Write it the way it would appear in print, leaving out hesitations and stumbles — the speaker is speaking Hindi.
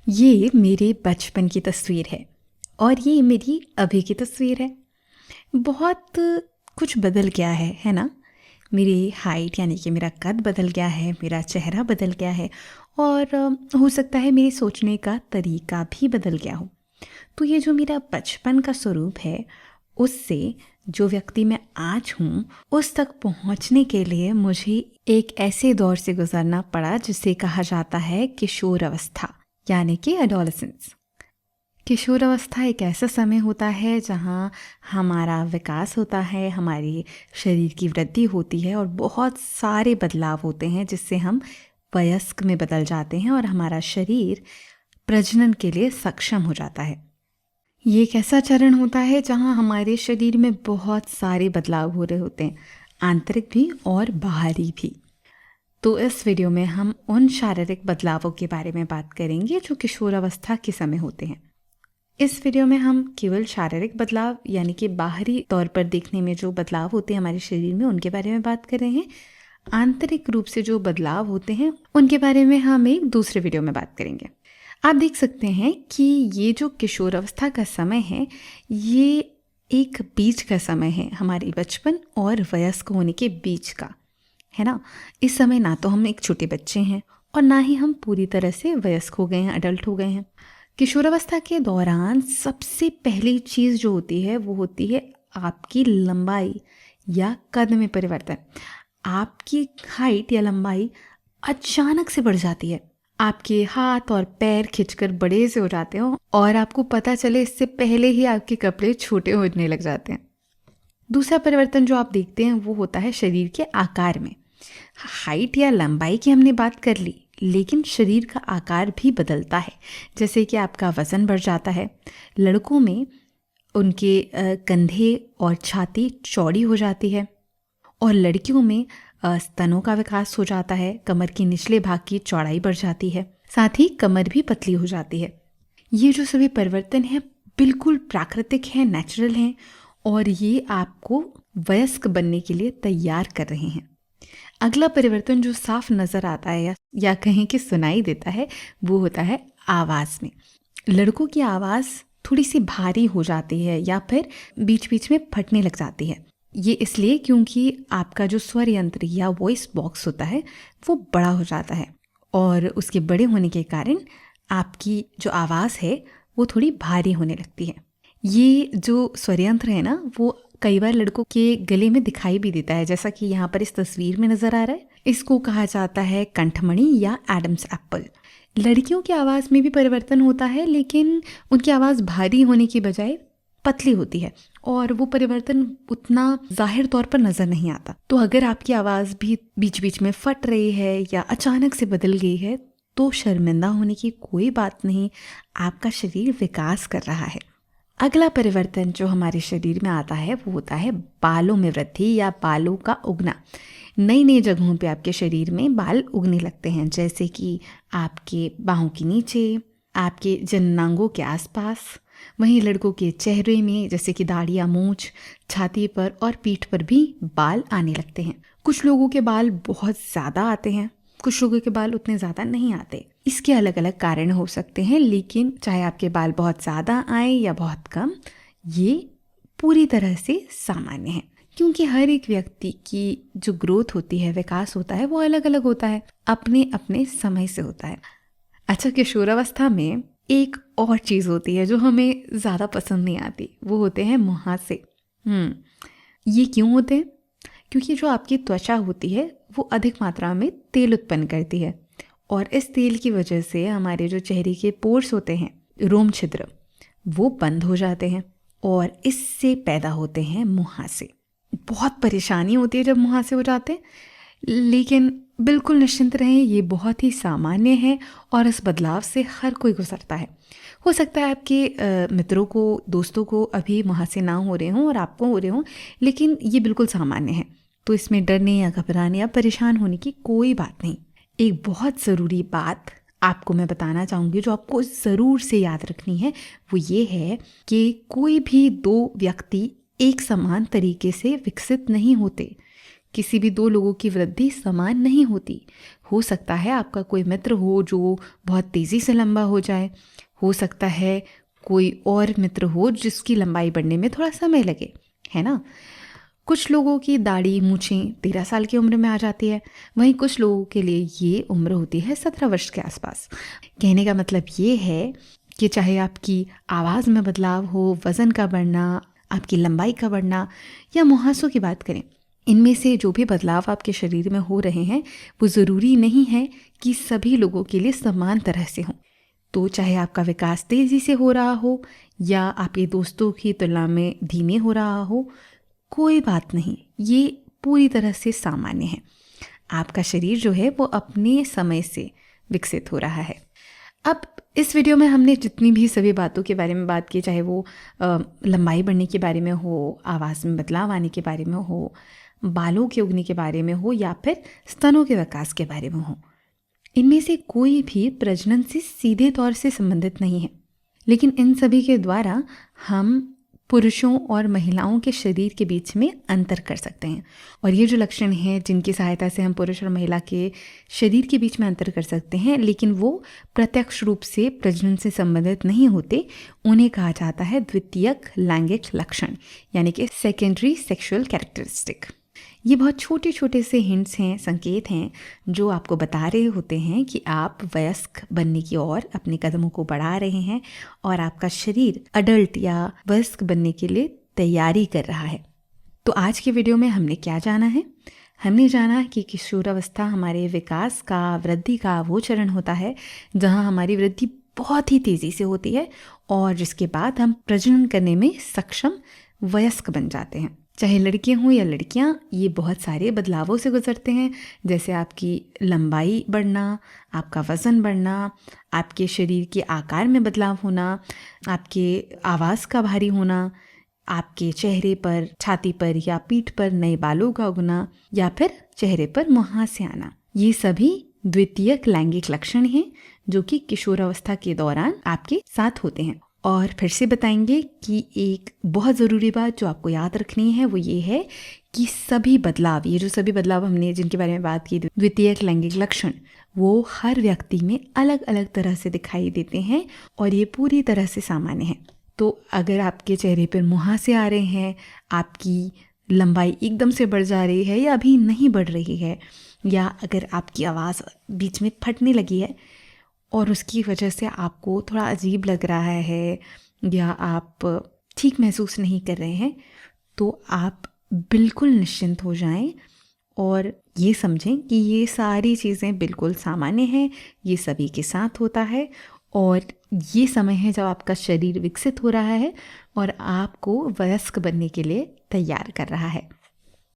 ये मेरे बचपन की तस्वीर है और ये मेरी अभी की तस्वीर है। बहुत कुछ बदल गया है ना? मेरी हाइट यानी कि मेरा कद बदल गया है, मेरा चेहरा बदल गया है और हो सकता है मेरे सोचने का तरीका भी बदल गया हो। तो ये जो मेरा बचपन का स्वरूप है, उससे जो व्यक्ति मैं आज हूँ, उस तक पहुँचने के लिए मुझे एक ऐसे दौर से गुजरना पड़ा जिसे कहा जाता है किशोर अवस्था, यानी कि एडोलेसेंस। किशोर अवस्था एक ऐसा समय होता है जहाँ हमारा विकास होता है, हमारी शरीर की वृद्धि होती है और बहुत सारे बदलाव होते हैं जिससे हम वयस्क में बदल जाते हैं और हमारा शरीर प्रजनन के लिए सक्षम हो जाता है। ये एक ऐसा चरण होता है जहाँ हमारे शरीर में बहुत सारे बदलाव हो रहे होते हैं, आंतरिक भी और बाहरी भी। तो इस वीडियो में हम उन शारीरिक बदलावों के बारे में बात करेंगे जो किशोर अवस्था के समय होते हैं। इस वीडियो में हम केवल शारीरिक बदलाव यानी कि बाहरी तौर पर देखने में जो बदलाव होते हैं हमारे शरीर में, उनके बारे में बात कर रहे हैं। आंतरिक रूप से जो बदलाव होते हैं उनके बारे में हम एक दूसरे वीडियो में बात करेंगे। आप देख सकते हैं कि ये जो किशोर अवस्था का समय है, ये एक बीच का समय है, हमारे बचपन और वयस्क होने के बीच का, है ना। इस समय ना तो हम एक छोटे बच्चे हैं और ना ही हम पूरी तरह से वयस्क हो गए हैं, अडल्ट हो गए हैं। किशोरावस्था के दौरान सबसे पहली चीज़ जो होती है वो होती है आपकी लंबाई या कद में परिवर्तन। आपकी हाइट या लंबाई अचानक से बढ़ जाती है, आपके हाथ और पैर खिंचकर बड़े से हो जाते हैं और आपको पता चले इससे पहले ही आपके कपड़े छोटे होने लग जाते हैं। दूसरा परिवर्तन जो आप देखते हैं वो होता है शरीर के आकार में। हाइट या लंबाई की हमने बात कर ली, लेकिन शरीर का आकार भी बदलता है। जैसे कि आपका वज़न बढ़ जाता है। लड़कों में उनके कंधे और छाती चौड़ी हो जाती है और लड़कियों में स्तनों का विकास हो जाता है, कमर के निचले भाग की चौड़ाई बढ़ जाती है, साथ ही कमर भी पतली हो जाती है। ये जो सभी परिवर्तन हैं बिल्कुल प्राकृतिक हैं, नेचुरल हैं और ये आपको वयस्क बनने के लिए तैयार कर रहे हैं। अगला परिवर्तन जो साफ नज़र आता है या कहीं कि सुनाई देता है वो होता है आवाज़ में। लड़कों की आवाज़ थोड़ी सी भारी हो जाती है या फिर बीच बीच में फटने लग जाती है। ये इसलिए क्योंकि आपका जो स्वर यंत्र या वॉइस बॉक्स होता है वो बड़ा हो जाता है और उसके बड़े होने के कारण आपकी जो आवाज़ है वो थोड़ी भारी होने लगती है। ये जो स्वर यंत्र है ना, वो कई बार लड़कों के गले में दिखाई भी देता है, जैसा कि यहाँ पर इस तस्वीर में नज़र आ रहा है। इसको कहा जाता है कंठमणि या एडम्स एप्पल। लड़कियों की आवाज़ में भी परिवर्तन होता है, लेकिन उनकी आवाज़ भारी होने की बजाय पतली होती है और वो परिवर्तन उतना जाहिर तौर पर नज़र नहीं आता। तो अगर आपकी आवाज़ भी बीच बीच में फट रही है या अचानक से बदल गई है तो शर्मिंदा होने की कोई बात नहीं, आपका शरीर विकास कर रहा है। अगला परिवर्तन जो हमारे शरीर में आता है वो होता है बालों में वृद्धि या बालों का उगना। नई नई जगहों पे आपके शरीर में बाल उगने लगते हैं, जैसे कि आपके बाहों के नीचे, आपके जननांगों के आसपास। वहीं लड़कों के चेहरे में जैसे कि दाढ़ी या मूंछ, छाती पर और पीठ पर भी बाल आने लगते हैं। कुछ लोगों के बाल बहुत ज़्यादा आते हैं, कुछ लोगों के बाल उतने ज़्यादा नहीं आते। इसके अलग अलग कारण हो सकते हैं, लेकिन चाहे आपके बाल बहुत ज़्यादा आए या बहुत कम, ये पूरी तरह से सामान्य है, क्योंकि हर एक व्यक्ति की जो ग्रोथ होती है, विकास होता है, वो अलग अलग होता है, अपने अपने समय से होता है। अच्छा, किशोरावस्था में एक और चीज़ होती है जो हमें ज़्यादा पसंद नहीं आती, वो होते हैं मुहासे। ये क्यों होते हैं? क्योंकि जो आपकी त्वचा होती है वो अधिक मात्रा में तेल उत्पन्न करती है और इस तेल की वजह से हमारे जो चेहरे के पोर्स होते हैं, रोम छिद्र, वो बंद हो जाते हैं और इससे पैदा होते हैं मुहासे। बहुत परेशानी होती है जब मुहासे हो जाते हैं, लेकिन बिल्कुल निश्चिंत रहें, ये बहुत ही सामान्य है और इस बदलाव से हर कोई गुजरता है। हो सकता है आपके मित्रों को, दोस्तों को अभी मुहासे ना हो रहे हों और आपको हो रहे हों, लेकिन ये बिल्कुल सामान्य है। तो इसमें डरने या घबराने या परेशान होने की कोई बात नहीं। एक बहुत ज़रूरी बात आपको मैं बताना चाहूँगी जो आपको ज़रूर से याद रखनी है, वो ये है कि कोई भी दो व्यक्ति एक समान तरीके से विकसित नहीं होते। किसी भी दो लोगों की वृद्धि समान नहीं होती। हो सकता है आपका कोई मित्र हो जो बहुत तेज़ी से लंबा हो जाए, हो सकता है कोई और मित्र हो जिसकी लंबाई बढ़ने में थोड़ा समय लगे, है ना। कुछ लोगों की दाढ़ी मूछें 13 साल की उम्र में आ जाती है, वहीं कुछ लोगों के लिए ये उम्र होती है 17 वर्ष के आसपास। कहने का मतलब ये है कि चाहे आपकी आवाज़ में बदलाव हो, वज़न का बढ़ना, आपकी लंबाई का बढ़ना या मुहासों की बात करें, इनमें से जो भी बदलाव आपके शरीर में हो रहे हैं वो ज़रूरी नहीं है कि सभी लोगों के लिए समान तरह से हों। तो चाहे आपका विकास तेज़ी से हो रहा हो या आपके दोस्तों की तुलना में धीमे हो रहा हो, कोई बात नहीं, ये पूरी तरह से सामान्य है। आपका शरीर जो है वो अपने समय से विकसित हो रहा है। अब इस वीडियो में हमने जितनी भी सभी बातों के बारे में बात की, चाहे वो लंबाई बढ़ने के बारे में हो, आवाज़ में बदलाव आने के बारे में हो, बालों के उगने के बारे में हो या फिर स्तनों के विकास के बारे में हो, इनमें से कोई भी प्रजनन से सीधे तौर से संबंधित नहीं है। लेकिन इन सभी के द्वारा हम पुरुषों और महिलाओं के शरीर के बीच में अंतर कर सकते हैं। और ये जो लक्षण हैं जिनकी सहायता से हम पुरुष और महिला के शरीर के बीच में अंतर कर सकते हैं, लेकिन वो प्रत्यक्ष रूप से प्रजनन से संबंधित नहीं होते, उन्हें कहा जाता है द्वितीयक लैंगिक लक्षण, यानी कि सेकेंडरी सेक्सुअल कैरेक्टरिस्टिक। ये बहुत छोटे छोटे से हिंट्स हैं, संकेत हैं, जो आपको बता रहे होते हैं कि आप वयस्क बनने की ओर अपने कदमों को बढ़ा रहे हैं और आपका शरीर अडल्ट या वयस्क बनने के लिए तैयारी कर रहा है। तो आज के वीडियो में हमने क्या जाना है? हमने जाना कि किशोरावस्था हमारे विकास का, वृद्धि का वो चरण होता है जहाँ हमारी वृद्धि बहुत ही तेज़ी से होती है और जिसके बाद हम प्रजनन करने में सक्षम वयस्क बन जाते हैं। चाहे लड़के हों या लड़कियां, ये बहुत सारे बदलावों से गुजरते हैं, जैसे आपकी लंबाई बढ़ना, आपका वज़न बढ़ना, आपके शरीर के आकार में बदलाव होना, आपके आवाज़ का भारी होना, आपके चेहरे पर, छाती पर या पीठ पर नए बालों का उगना या फिर चेहरे पर मुहासे आना। ये सभी द्वितीयक लैंगिक लक्षण हैं जो कि किशोरावस्था के दौरान आपके साथ होते हैं। और फिर से बताएंगे कि एक बहुत ज़रूरी बात जो आपको याद रखनी है वो ये है कि सभी बदलाव, ये जो सभी बदलाव हमने जिनके बारे में बात की, द्वितीयक लैंगिक लक्षण, वो हर व्यक्ति में अलग अलग तरह से दिखाई देते हैं और ये पूरी तरह से सामान्य है। तो अगर आपके चेहरे पर मुहासे आ रहे हैं, आपकी लंबाई एकदम से बढ़ जा रही है या अभी नहीं बढ़ रही है, या अगर आपकी आवाज़ बीच में फटने लगी है और उसकी वजह से आपको थोड़ा अजीब लग रहा है या आप ठीक महसूस नहीं कर रहे हैं, तो आप बिल्कुल निश्चिंत हो जाएं और ये समझें कि ये सारी चीज़ें बिल्कुल सामान्य हैं, ये सभी के साथ होता है और ये समय है जब आपका शरीर विकसित हो रहा है और आपको वयस्क बनने के लिए तैयार कर रहा है।